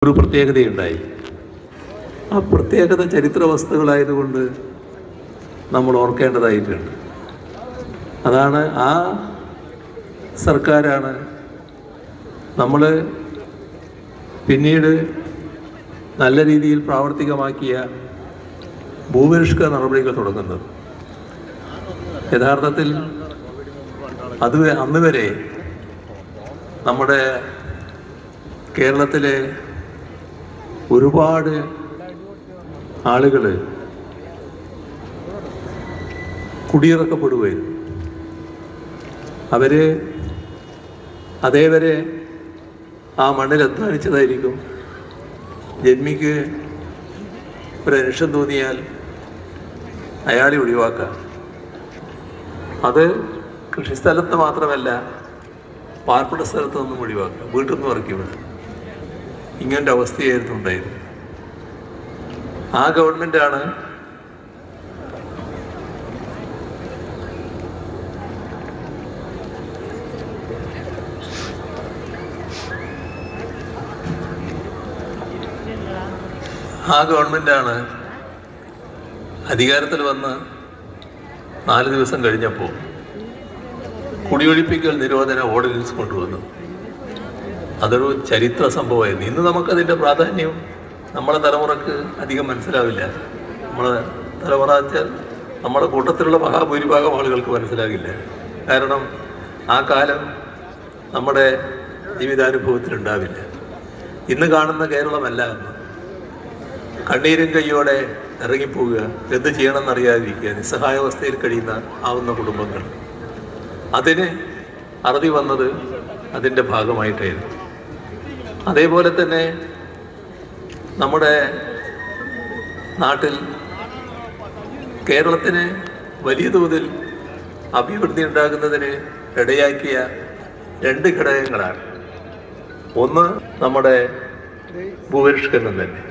ഒരു പ്രത്യേകതയുണ്ടായി. ആ പ്രത്യേകത ചരിത്ര വസ്തുക്കളായതുകൊണ്ട് നമ്മൾ ഓർക്കേണ്ടതായിട്ടുണ്ട്. അതാണ് ആ സർക്കാരാണ് നമ്മൾ പിന്നീട് നല്ല രീതിയിൽ പ്രാവർത്തികമാക്കിയ ഭൂപരിഷ്കരണ നടപടികൾ തുടങ്ങുന്നത്. യഥാർത്ഥത്തിൽ അന്ന് വരെ നമ്മുടെ കേരളത്തിലെ ഒരുപാട് ആളുകൾ കുടിയിറക്കപ്പെടുകയായിരുന്നു. അവർ അതേവരെ ആ മണ്ണിൽ അധ്വാനിച്ചതായിരിക്കും. ജന്മിക്ക് ഒരനിഷ്ടം തോന്നിയാൽ അയാളെ ഒഴിവാക്കാം. അത് കൃഷിസ്ഥലത്ത് മാത്രമല്ല, പാർപ്പിട സ്ഥലത്ത് നിന്നും ഒഴിവാക്കാം, വീട്ടിൽ നിന്ന് ഇറക്കി വിടാം. ഇങ്ങനത്തെ അവസ്ഥയായിരുന്നു ഉണ്ടായിരുന്നത്. ആ ഗവൺമെൻറ്റാണ് അധികാരത്തിൽ വന്ന് 4 ദിവസം കഴിഞ്ഞപ്പോൾ കുടിയൊഴിപ്പിക്കൽ നിരോധന ഓർഡിനൻസ് കൊണ്ടുവന്നു. അതൊരു ചരിത്ര സംഭവമായിരുന്നു. ഇന്ന് നമുക്കതിൻ്റെ പ്രാധാന്യം നമ്മളെ തലമുറക്ക് അധികം മനസ്സിലാവില്ല. നമ്മളെ തലമുറ വെച്ചാൽ നമ്മുടെ കൂട്ടത്തിലുള്ള മഹാഭൂരിഭാഗം ആളുകൾക്ക് മനസ്സിലാകില്ല. കാരണം ആ കാലം നമ്മുടെ ജീവിതാനുഭവത്തിലുണ്ടാവില്ല. ഇന്ന് കാണുന്ന കേരളമല്ല അന്ന്. കണ്ണീരും കയ്യോടെ ഇറങ്ങിപ്പോവുക, എന്ത് ചെയ്യണമെന്നറിയാതിരിക്കുക, നിസ്സഹായാവസ്ഥയിൽ ആവുന്ന കുടുംബങ്ങൾ. അതിന് അറുതി വന്നത് അതിൻ്റെ ഭാഗമായിട്ടായിരുന്നു. അതേപോലെ തന്നെ നമ്മുടെ നാട്ടിൽ കേരളത്തിന് വലിയ തോതിൽ അഭിവൃദ്ധി ഉണ്ടാകുന്നതിന് ഇടയാക്കിയ 2 ഘടകങ്ങളാണ്. ഒന്ന് നമ്മുടെ ഭൂപരിഷ്കരണം തന്നെ.